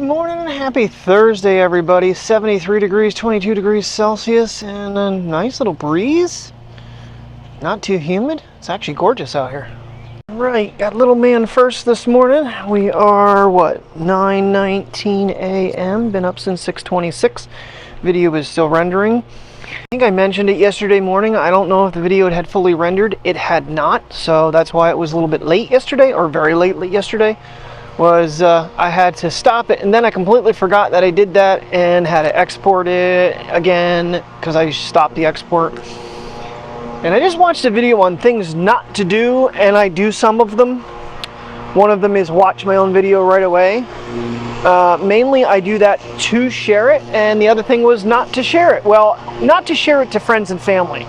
morning and happy Thursday, everybody. 73 degrees, 22 degrees Celsius, and a nice little breeze. Not too humid. It's actually gorgeous out here. Right, got little man first this morning. We are, what, 9:19 a.m. Been up since 6:26. Video is still rendering. I think I mentioned it yesterday morning. I don't know if the video had fully rendered. It had not, so that's why it was a little bit late yesterday, or very late yesterday. I had to stop it, and then I completely forgot that I did that and had to export it again because I stopped the export. And I just watched a video on things not to do, and I do some of them. One of them is watch my own video right away. Mainly I do that to share it, and the other thing was not to share it. Well, not to share it to friends and family.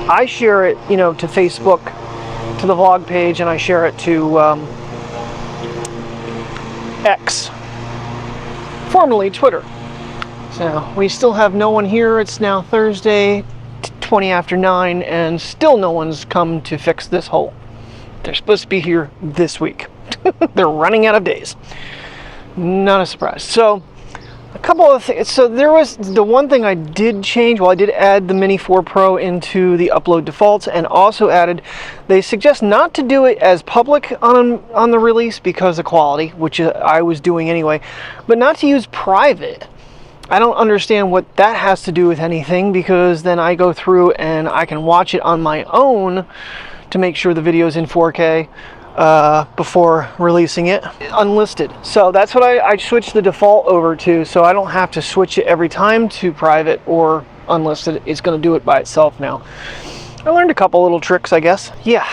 I share it, to Facebook, to the vlog page, and I share it to X, formerly Twitter. So we still have no one here. It's now Thursday, 20 after 9, and still no one's come to fix this hole. They're supposed to be here this week. They're running out of days. Not a surprise. So a couple of things. So there was the one thing I did change. Well, I did add the Mini 4 Pro into the upload defaults, and also added, they suggest not to do it as public on the release because of quality, which I was doing anyway, but not to use private. I don't understand what that has to do with anything, because then I go through and I can watch it on my own to make sure the video is in 4K before releasing it unlisted. So that's what I switched the default over to, so I don't have to switch it every time to private or unlisted. It's going to do it by itself now. I learned a couple little tricks, I guess. Yeah,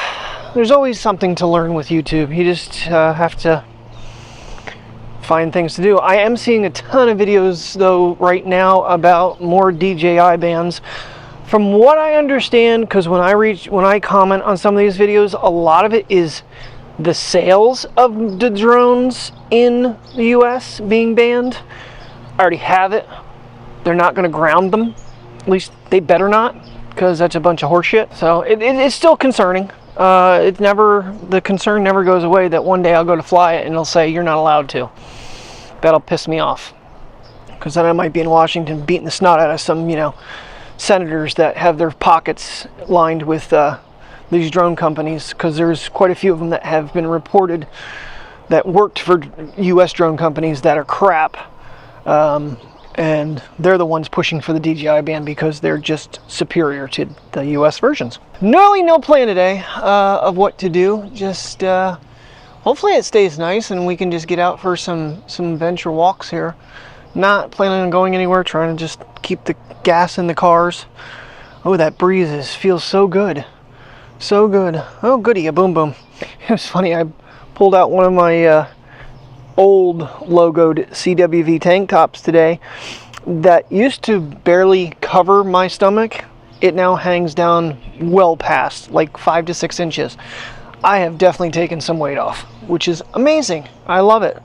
there's always something to learn with YouTube. You just have to find things to do. I am seeing a ton of videos though right now about more DJI bands. From what I understand, because when I comment on some of these videos, a lot of it is the sales of the drones in the US being banned. I already have it. They're not going to ground them. At least they better not, because that's a bunch of horseshit. So it's still concerning. The concern never goes away that one day I'll go to fly it and it'll say you're not allowed to. That'll piss me off, because then I might be in Washington beating the snot out of some, senators that have their pockets lined with these drone companies, because there's quite a few of them that have been reported that worked for US drone companies that are crap, and they're the ones pushing for the DJI ban because they're just superior to the US versions. Really no plan today of what to do. Just hopefully it stays nice and we can just get out for some adventure walks here. Not planning on going anywhere, trying to just keep the gas in the cars. Oh, that breeze feels so good. So good. Oh, goody, a boom boom. It was funny, I pulled out one of my old logoed CWV tank tops today that used to barely cover my stomach. It now hangs down well past, like 5 to 6 inches. I have definitely taken some weight off, which is amazing. I love it.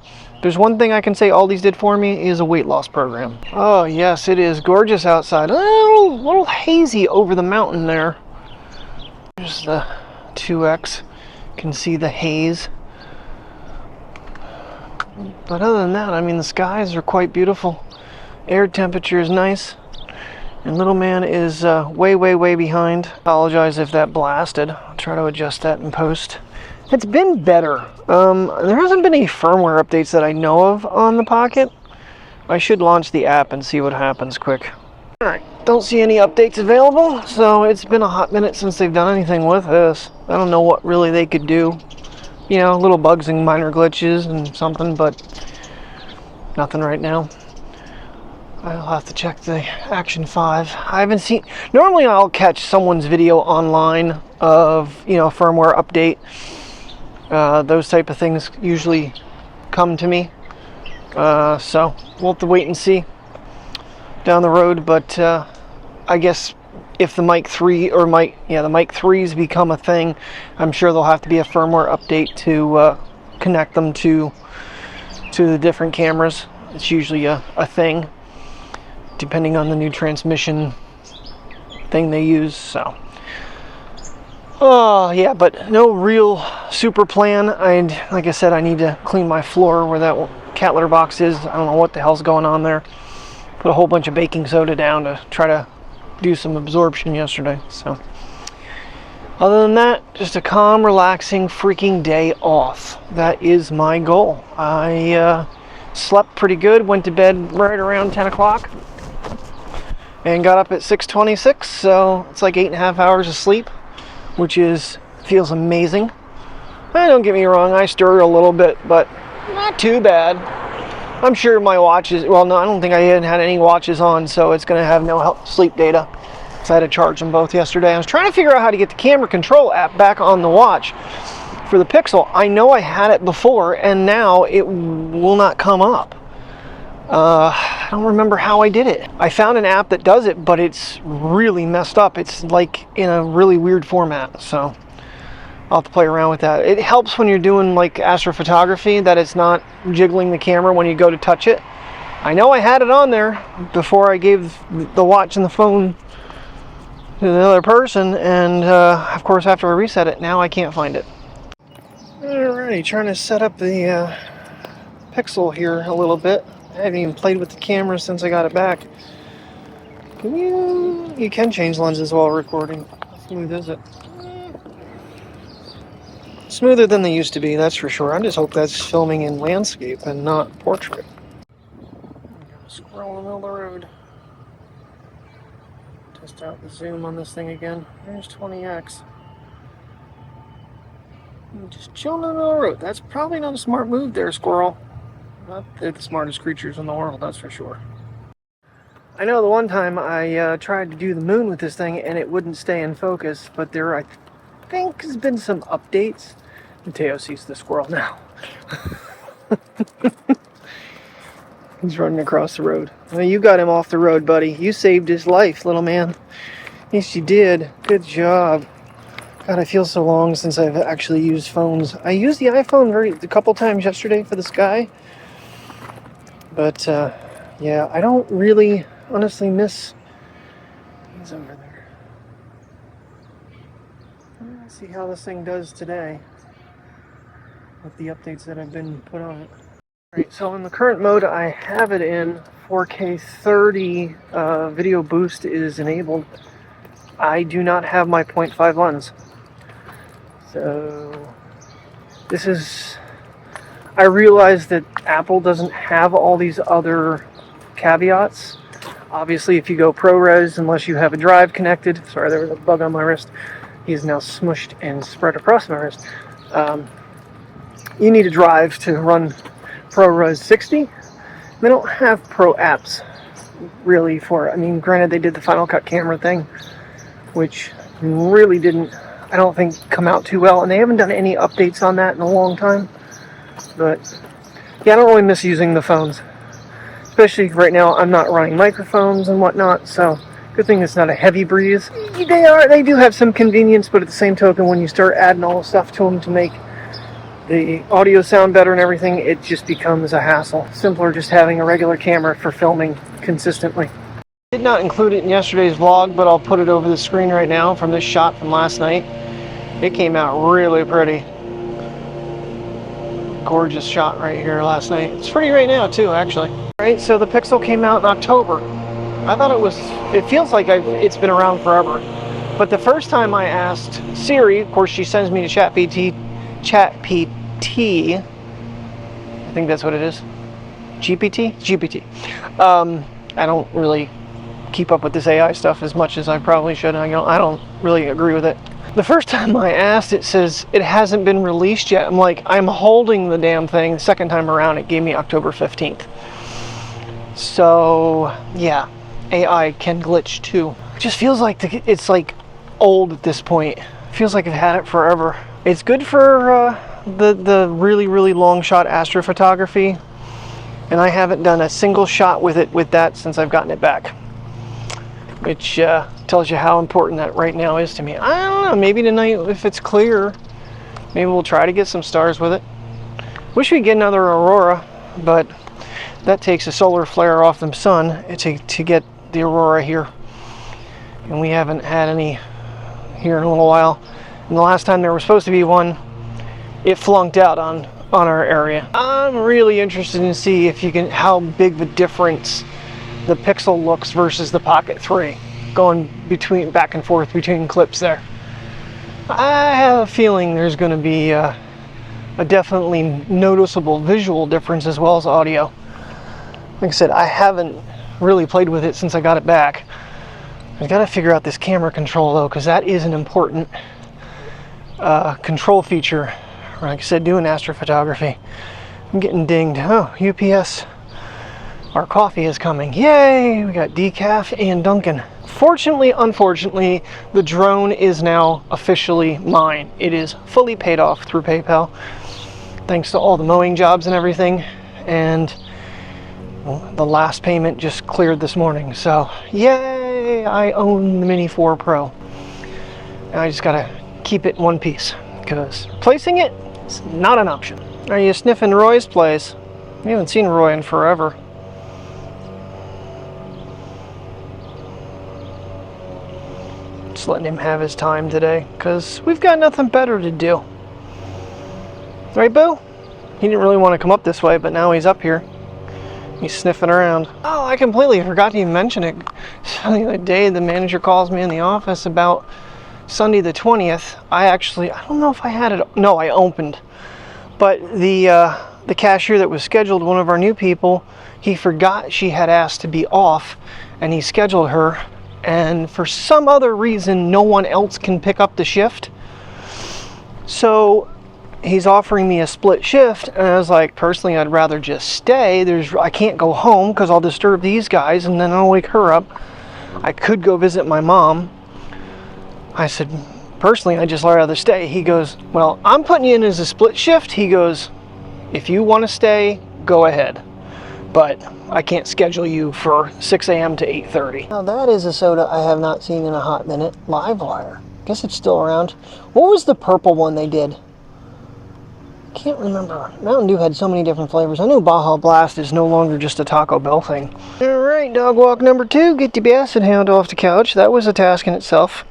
There's one thing I can say all these did for me is a weight loss program. Oh yes, it is gorgeous outside. A little hazy over the mountain there. There's the 2X. You can see the haze. But other than that, I mean, the skies are quite beautiful. Air temperature is nice. And little man is way behind. Apologize if that blasted. I'll try to adjust that in post. It's been better. There hasn't been any firmware updates that I know of on the Pocket. I should launch the app and see what happens quick. Alright, don't see any updates available, so it's been a hot minute since they've done anything with this. I don't know what really they could do. Little bugs and minor glitches and something, but nothing right now. I'll have to check the Action 5. I haven't seen... Normally I'll catch someone's video online of, firmware update. Those type of things usually come to me. So we'll have to wait and see down the road. But I guess if the Mic 3 or the Mic 3s become a thing, I'm sure there'll have to be a firmware update to connect them to the different cameras. It's usually a thing, depending on the new transmission thing they use. So oh yeah, but no real super plan. Like I said, I need to clean my floor where that cat litter boxes. I don't know what the hell's going on there. Put a whole bunch of baking soda down to try to do some absorption yesterday. So other than that, just a calm, relaxing, freaking day off. That is my goal. I slept pretty good, went to bed right around 10 o'clock and got up at 6:26, so it's like 8.5 hours of sleep, which feels amazing. Don't get me wrong, I stirred a little bit, but not too bad. I'm sure my watch is, well, no, I don't think I had any watches on, so it's going to have no sleep data. So I had to charge them both yesterday. I was trying to figure out how to get the camera control app back on the watch for the Pixel. I know I had it before, and now it will not come up. I don't remember how I did it. I found an app that does it, but it's really messed up. It's like in a really weird format, so I'll have to play around with that. It helps when you're doing like astrophotography that it's not jiggling the camera when you go to touch it. I know I had it on there before I gave the watch and the phone to the other person, and of course after I reset it, now I can't find it. Alrighty, trying to set up the Pixel here a little bit. I haven't even played with the camera since I got it back. You can change lenses while recording. How smooth is it? Smoother than they used to be, that's for sure. I just hope that's filming in landscape and not portrait. I'm gonna scroll in the middle of the road. Test out the zoom on this thing again. There's 20x. I'm just chilling in the middle of the road. That's probably not a smart move there, squirrel. Not they're the smartest creatures in the world, that's for sure. I know the one time I tried to do the moon with this thing and it wouldn't stay in focus, but there I think has been some updates. Mateo sees the squirrel now. He's running across the road. Well, you got him off the road, buddy. You saved his life, little man. Yes, you did. Good job. God, I feel so long since I've actually used phones. I used the iPhone a couple times yesterday for the sky. But, yeah, I don't really honestly miss... He's over there. Let's see how this thing does today with the updates that have been put on it. Alright, so in the current mode I have it in 4K 30 video boost is enabled. I do not have my 0.5 lens. So this is... I realize that Apple doesn't have all these other caveats. Obviously, if you go ProRes, unless you have a drive connected... Sorry, there was a bug on my wrist. He's now smushed and spread across my wrist. You need a drive to run ProRes 60. They don't have Pro apps, really, for it. I mean, granted, they did the Final Cut camera thing, which really didn't, I don't think, come out too well. And they haven't done any updates on that in a long time. But yeah, I don't really miss using the phones. Especially right now, I'm not running microphones and whatnot, so good thing it's not a heavy breeze. They do have some convenience, but at the same token, when you start adding all the stuff to them to make the audio sound better and everything, it just becomes a hassle. Simpler just having a regular camera for filming consistently. I did not include it in yesterday's vlog, but I'll put it over the screen right now from this shot from last night. It came out really pretty. Gorgeous shot right here last night. It's pretty right now too, actually. Alright, so the Pixel came out in October. I thought it feels like it's been around forever. But the first time I asked Siri, of course she sends me to ChatGPT, I think that's what it is. GPT? I don't really keep up with this AI stuff as much as I probably should. I don't really agree with it. The first time I asked, it says it hasn't been released yet. I'm like, I'm holding the damn thing. The second time around, it gave me October 15th. So, yeah, AI can glitch too. It just feels like it's like old at this point. It feels like I've had it forever. It's good for the really, really long shot astrophotography. And I haven't done a single shot with that since I've gotten it back. Which tells you how important that right now is to me. I don't know, maybe tonight, if it's clear, maybe we'll try to get some stars with it. Wish we'd get another aurora, but that takes a solar flare off the sun to get the aurora here. And we haven't had any here in a little while. And the last time there was supposed to be one, it flunked out on on our area. I'm really interested to see if you can, how big the difference the Pixel looks versus the Pocket 3, going between back and forth between clips there. I have a feeling there's going to be a definitely noticeable visual difference as well as audio. Like I said, I haven't really played with it since I got it back. I've got to figure out this camera control though, because that is an important control feature. Like I said, doing astrophotography. I'm getting dinged. Oh, UPS. Our coffee is coming. Yay! We got decaf and Dunkin'. Fortunately, unfortunately, the drone is now officially mine. It is fully paid off through PayPal, thanks to all the mowing jobs and everything. And well, the last payment just cleared this morning. So, yay! I own the Mini 4 Pro. Now I just gotta keep it in one piece, because replacing it is not an option. Are you sniffing Roy's place? We haven't seen Roy in forever. Just letting him have his time today, because we've got nothing better to do. Right, Boo? He didn't really want to come up this way, but now he's up here. He's sniffing around. Oh, I completely forgot to even mention it. So the other day, the manager calls me in the office about Sunday the 20th. I don't know if I had it. No, I opened. But the cashier that was scheduled, one of our new people, he forgot she had asked to be off, and he scheduled her. And for some other reason, no one else can pick up the shift. So he's offering me a split shift, and I was like, personally, I'd rather just stay. I can't go home because I'll disturb these guys, and then I'll wake her up. I could go visit my mom. I said, personally, I'd just rather stay. He goes, well, I'm putting you in as a split shift. He goes, if you want to stay, go ahead. But I can't schedule you for 6 a.m. to 8:30. Now that is a soda I have not seen in a hot minute. Livewire. Guess it's still around. What was the purple one they did? Can't remember. Mountain Dew had so many different flavors. I know Baja Blast is no longer just a Taco Bell thing. Alright, dog walk number 2. Get the basset hound off the couch. That was a task in itself.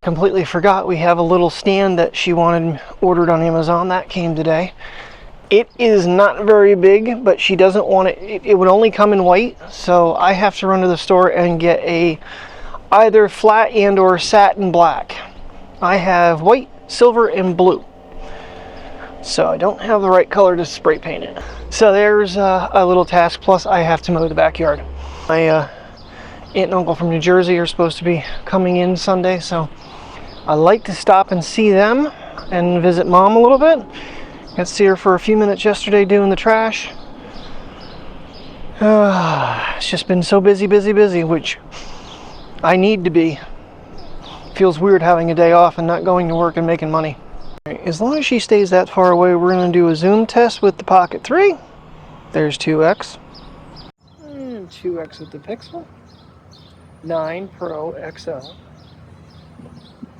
Completely forgot we have a little stand that she ordered on Amazon. That came today. It is not very big, but she doesn't want it. It would only come in white, so I have to run to the store and get either flat and or satin black. I have white, silver, and blue. So I don't have the right color to spray paint it. So there's a little task, plus I have to mow the backyard. My aunt and uncle from New Jersey are supposed to be coming in Sunday, so I like to stop and see them and visit Mom a little bit. Got to see her for a few minutes yesterday doing the trash. It's just been so busy, which I need to be. Feels weird having a day off and not going to work and making money. As long as she stays that far away, we're going to do a zoom test with the Pocket 3. There's 2x. And 2x with the Pixel. 9 Pro XL.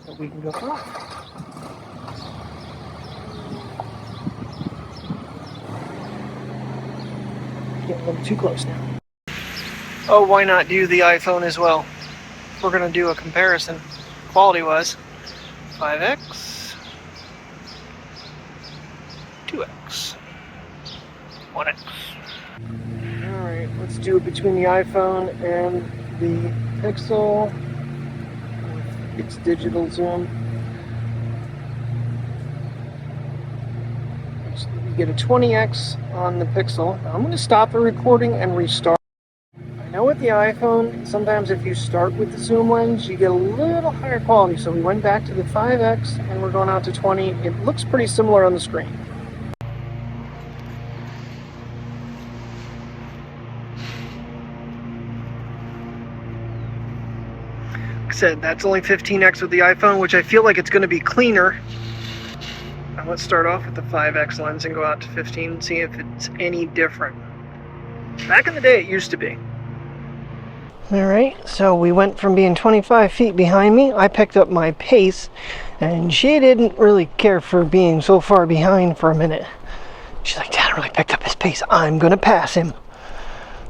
So we can go for it. Getting a little too close now. Oh, why not do the iPhone as well? We're going to do a comparison, quality-wise. 5x, 2x, 1x. Alright, let's do it between the iPhone and the Pixel. It's digital zoom. You get a 20x on the Pixel. Now I'm going to stop the recording and restart. I know with the iPhone, sometimes if you start with the zoom lens, you get a little higher quality. So we went back to the 5x and we're going out to 20. It looks pretty similar on the screen. Like I said, that's only 15x with the iPhone, which I feel like it's going to be cleaner. Now let's start off with the 5x lens and go out to 15 and see if it's any different. Back in the day, it used to be. Alright, so we went from being 25 feet behind me. I picked up my pace, and she didn't really care for being so far behind for a minute. She's like, Dad really picked up his pace. I'm going to pass him.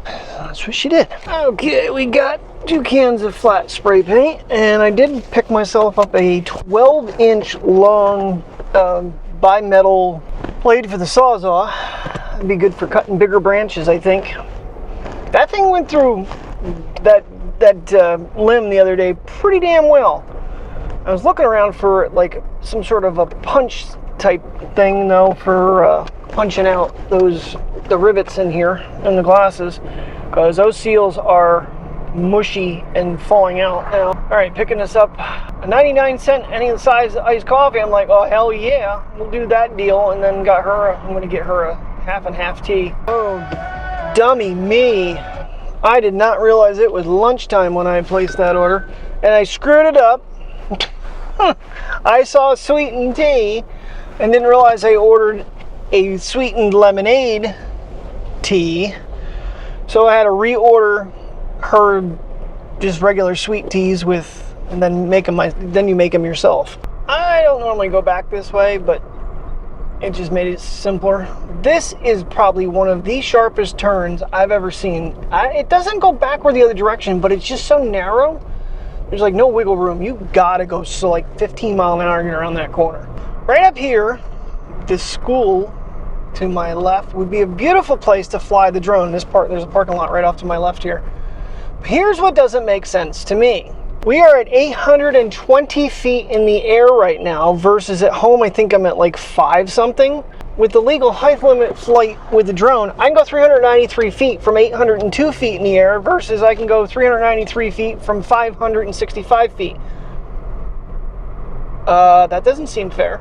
That's what she did. Okay, we got 2 cans of flat spray paint, and I did pick myself up a 12-inch long bimetal blade for the Sawzall. It'd be good for cutting bigger branches, I think. That thing went through that limb the other day pretty damn well. I was looking around for like some sort of a punch type thing though for punching out the rivets in here in the glasses, because those seals are mushy and falling out now. All right, picking this up, a 99-cent any of the size iced coffee. I'm like, oh hell yeah, we'll do that deal. And then I'm gonna get her a half and half tea. Oh, dummy me. I did not realize it was lunchtime when I placed that order, and I screwed it up. I saw sweetened tea and didn't realize I ordered a sweetened lemonade tea. So I had to reorder her just regular sweet teas with, and then then you make them yourself. I don't normally go back this way, but it just made it simpler. This is probably one of the sharpest turns I've ever seen. It doesn't go backward the other direction, but it's just so narrow. There's like no wiggle room. You gotta go so like 15 miles an hour to get around that corner. Right up here, this school to my left would be a beautiful place to fly the drone. There's a parking lot right off to my left here. Here's what doesn't make sense to me. We are at 820 feet in the air right now versus at home I think I'm at like 5 something. With the legal height limit flight with the drone, I can go 393 feet from 802 feet in the air versus I can go 393 feet from 565 feet. That doesn't seem fair.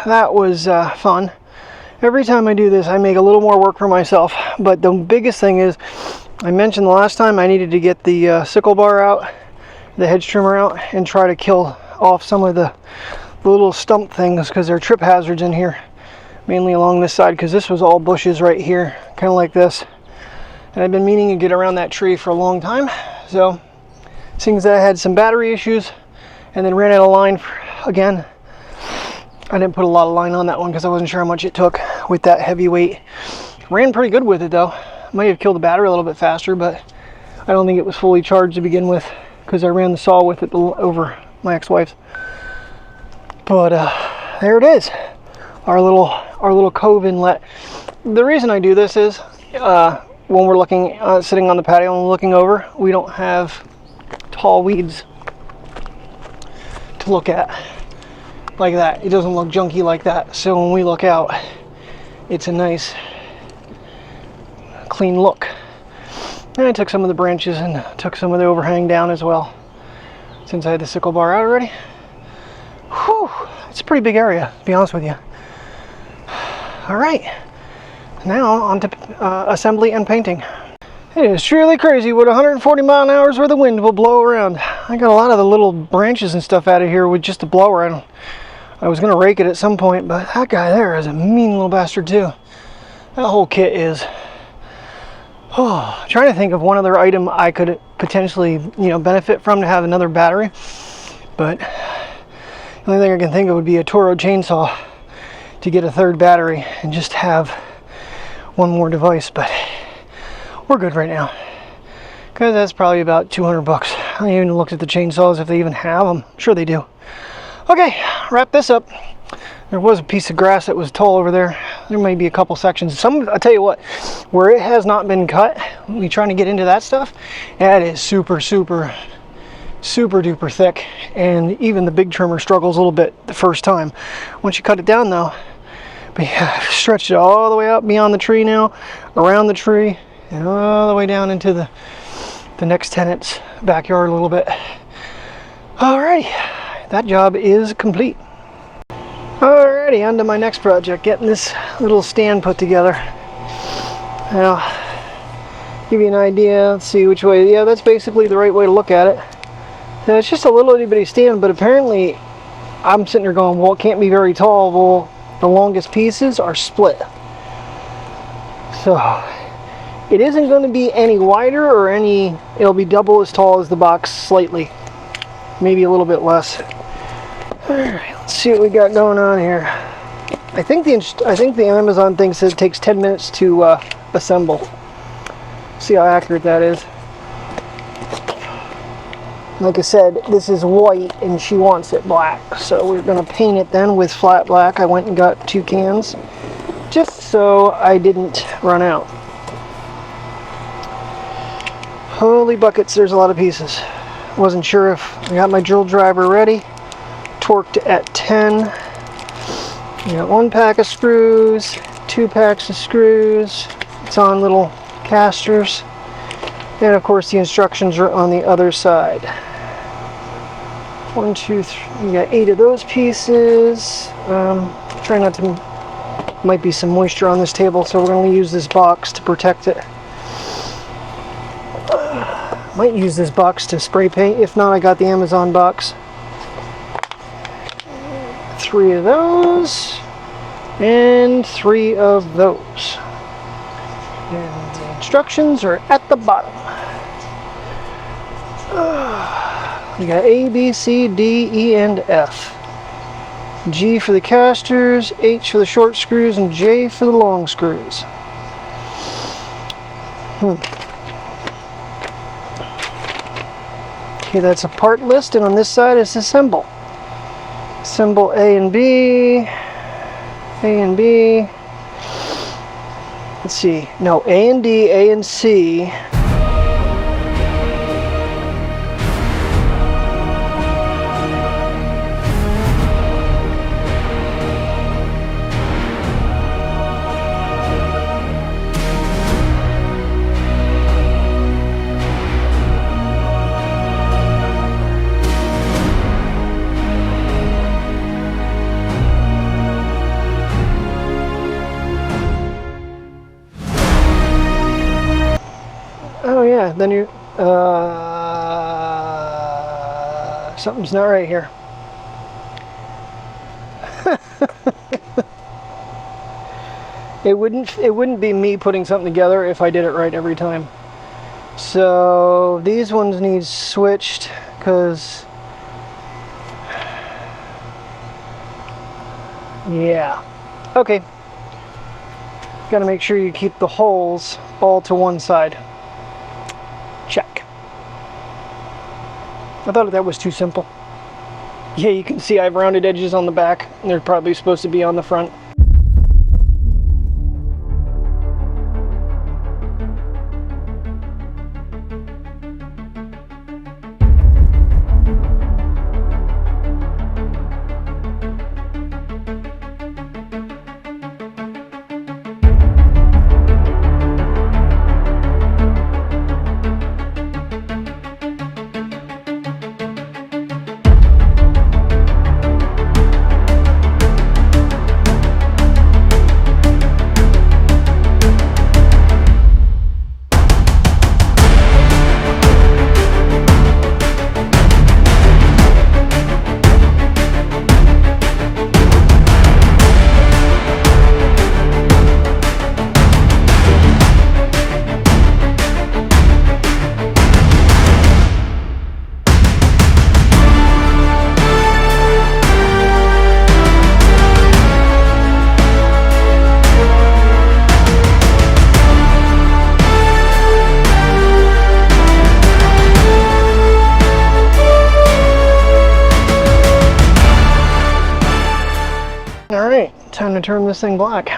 That was fun. Every time I do this, I make a little more work for myself. But the biggest thing is, I mentioned the last time I needed to get the sickle bar out, the hedge trimmer out, and try to kill off some of the little stump things because there are trip hazards in here, mainly along this side because this was all bushes right here, kind of like this. And I've been meaning to get around that tree for a long time. So, seeing as I had some battery issues and then ran out of line again, I didn't put a lot of line on that one because I wasn't sure how much it took with that heavy weight. Ran pretty good with it though. Might have killed the battery a little bit faster, but I don't think it was fully charged to begin with because I ran the saw with it over my ex-wife's. But there it is, our little cove inlet. The reason I do this is when we're looking, sitting on the patio and looking over, we don't have tall weeds to look at like that. It doesn't look junky like that. So when we look out, it's a nice clean look. And I took some of the branches and took some of the overhang down as well, since I had the sickle bar out already. Whew, it's a pretty big area, to be honest with you. All right, now on to assembly and painting. It is truly crazy what 140 mile an hour worth of wind will blow around. I got a lot of the little branches and stuff out of here with just a blower. I was going to rake it at some point, but that guy there is a mean little bastard too. That whole kit is. Oh, trying to think of one other item I could potentially, benefit from to have another battery. But the only thing I can think of would be a Toro chainsaw to get a third battery and just have one more device. But we're good right now, because that's probably about 200 bucks. I haven't even looked at the chainsaws, if they even have them. I'm sure they do. Okay, wrap this up. There was a piece of grass that was tall over there. There may be a couple sections. I'll tell you what, where it has not been cut, we trying to get into that stuff, that is super duper thick. And even the big trimmer struggles a little bit the first time. Once you cut it down though, but yeah, I've stretched it all the way up beyond the tree now, around the tree, and all the way down into the next tenant's backyard a little bit. Alrighty, that job is complete. Alrighty, on to my next project, getting this little stand put together. Now, give you an idea, let's see which way. Yeah, that's basically the right way to look at it. Now, it's just a little itty bitty stand, but apparently I'm sitting there going, well, it can't be very tall. Well, the longest pieces are split. So it isn't going to be any wider or it'll be double as tall as the box slightly, maybe a little bit less. Alright, let's see what we got going on here. I think the Amazon thing says it takes 10 minutes to assemble. See how accurate that is. Like I said, this is white and she wants it black, so we're going to paint it then with flat black. I went and got 2 cans just so I didn't run out. Holy buckets, there's a lot of pieces. Wasn't sure if I got my drill driver ready. Torqued at 10. You got 1 pack of screws, 2 packs of screws. It's on little casters. And of course the instructions are on the other side. 1, 2, 3. You got 8 of those pieces. Try not to, might be some moisture on this table, so we're going to use this box to protect it. Might use this box to spray paint. If not, I got the Amazon box. 3 of those and 3 of those, and the instructions are at the bottom. We got A, B, C, D, E, and F. G for the casters, H for the short screws, and J for the long screws. Okay, that's a part list, and on this side is the symbol. Symbol A and B, A and B. Let's see. No, A and D, A and C. Oh yeah, then you, something's not right here. It wouldn't be me putting something together if I did it right every time. So these ones need switched, because yeah. Okay. Got to make sure you keep the holes all to one side. Check. I thought that was too simple. Yeah, you can see I have rounded edges on the back, and they're probably supposed to be on the front. time to turn this thing black.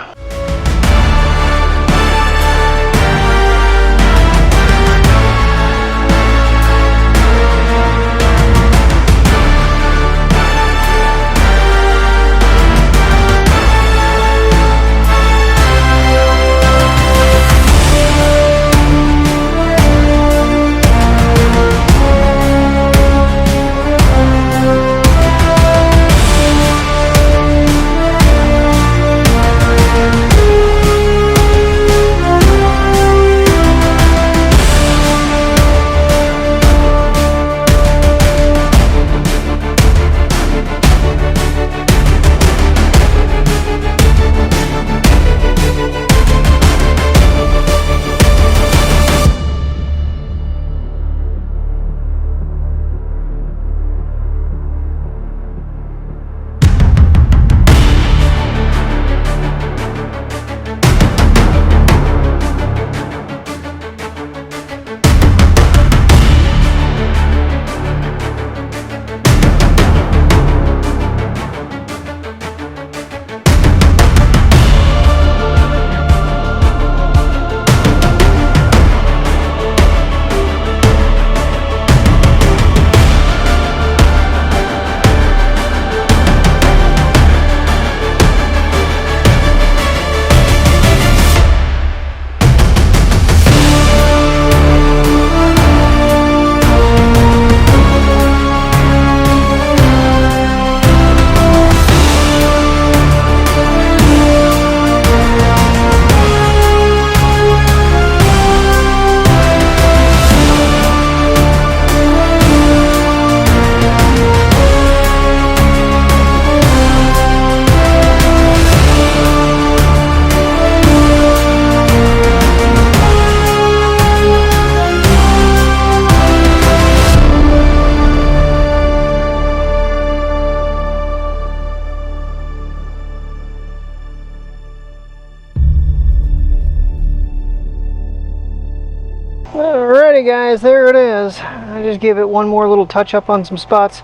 Alrighty guys, there it is. I just gave it one more little touch up on some spots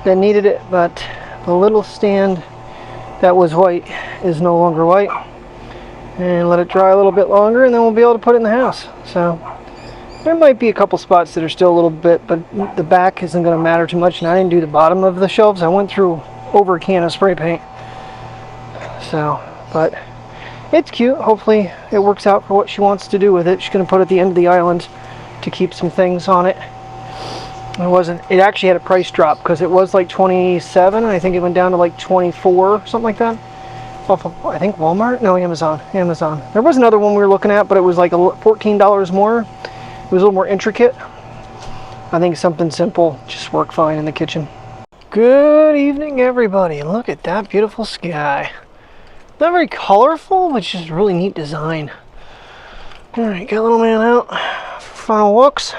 that needed it, but the little stand that was white is no longer white. And let it dry a little bit longer and then we'll be able to put it in the house. So there might be a couple spots that are still a little bit, but the back isn't going to matter too much. And I didn't do the bottom of the shelves. I went through over a can of spray paint. So, but it's cute. Hopefully it works out for what she wants to do with it. She's going to put it at the end of the island to keep some things on it. It actually had a price drop because it was like 27 and I think it went down to like 24 or something like that. Off of, I think Walmart? No, Amazon. There was another one we were looking at, but it was like $14 more. It was a little more intricate. I think something simple just worked fine in the kitchen. Good evening, everybody. Look at that beautiful sky. Not very colorful, but just really neat design. Alright, got little man out for final walks.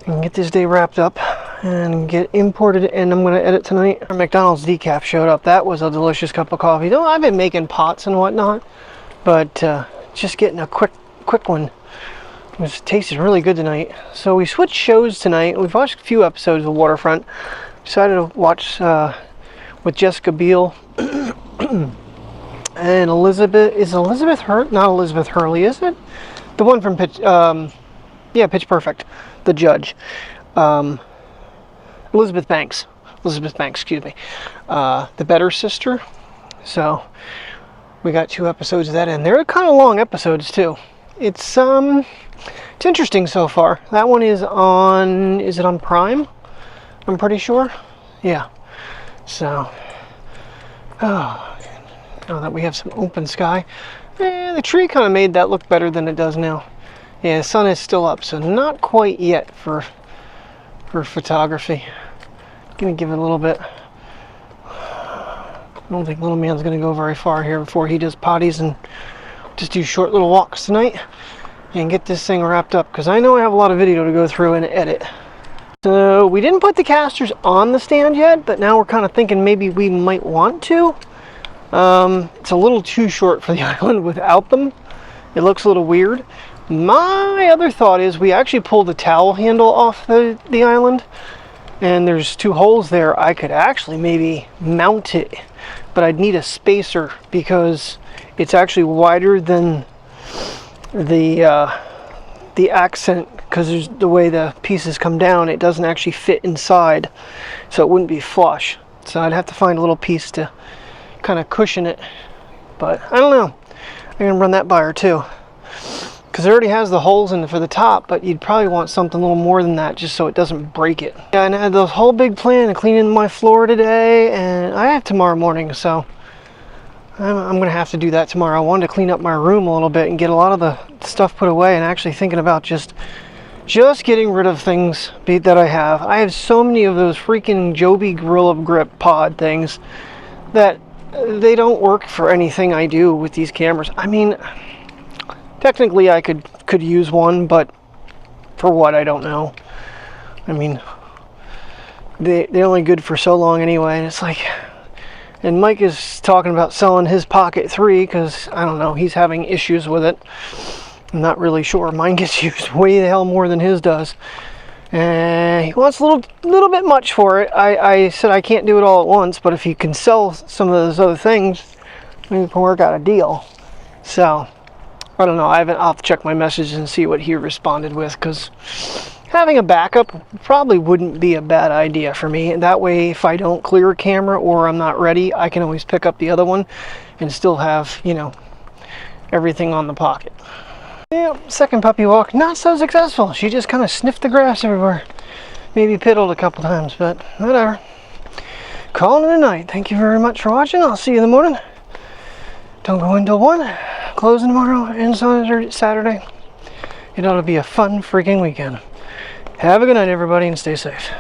And get this day wrapped up and get imported, and I'm going to edit tonight. Our McDonald's decaf showed up. That was a delicious cup of coffee. Though I've been making pots and whatnot, but just getting a quick one. It tasted really good tonight. So we switched shows tonight. We've watched a few episodes of Waterfront. Decided to watch with Jessica Biel and Elizabeth. Is Elizabeth not Elizabeth Hurley, is it? The one from Pitch Perfect. The judge. Elizabeth Banks, excuse me. The Better Sister. So we got 2 episodes of that, and they're kind of long episodes too. It's interesting so far. That one is it on Prime? I'm pretty sure. Yeah. So now that we have some open sky, the tree kind of made that look better than it does now. Yeah, the sun is still up, so not quite yet for photography. Gonna give it a little bit. I don't think little man's gonna go very far here before he does potties, and just do short little walks tonight and get this thing wrapped up, because I know I have a lot of video to go through and edit. So we didn't put the casters on the stand yet, but now we're kind of thinking maybe we might want to. It's a little too short for the island without them. It looks a little weird. My other thought is we actually pull the towel handle off the island, and there's 2 holes there. I could actually maybe mount it but I'd need a spacer because it's actually wider than the accent, because there's the way the pieces come down, it doesn't actually fit inside, so it wouldn't be flush. So I'd have to find a little piece to kind of cushion it, but I don't know. I'm gonna run that by her too, because it already has the holes in it for the top, but you'd probably want something a little more than that just so it doesn't break it. Yeah, and I had the whole big plan of cleaning my floor today, and I have tomorrow morning, so I'm gonna have to do that tomorrow. I wanted to clean up my room a little bit and get a lot of the stuff put away, and actually thinking about just getting rid of things that I have. I have so many of those freaking Joby Gorilla Grip pod things that they don't work for anything I do with these cameras. I mean, technically I could use one, but for what, I don't know. I mean, they're only good for so long anyway, and it's like, and Mike is talking about selling his Pocket 3 because, I don't know, he's having issues with it. I'm not really sure. Mine gets used way the hell more than his does. And he wants a little bit much for it. I said I can't do it all at once, but if you can sell some of those other things, maybe we can work out a deal. So, I don't know. I'll have to check my messages and see what he responded with, because having a backup probably wouldn't be a bad idea for me. And that way, if I don't clear a camera or I'm not ready, I can always pick up the other one and still have, you know, everything on the Pocket. Yeah, second puppy walk, not so successful. She just kind of sniffed the grass everywhere. Maybe piddled a couple times, but whatever. Calling it a night. Thank you very much for watching. I'll see you in the morning. Don't go until 1. Closing tomorrow and Saturday. It ought to be a fun freaking weekend. Have a good night, everybody, and stay safe.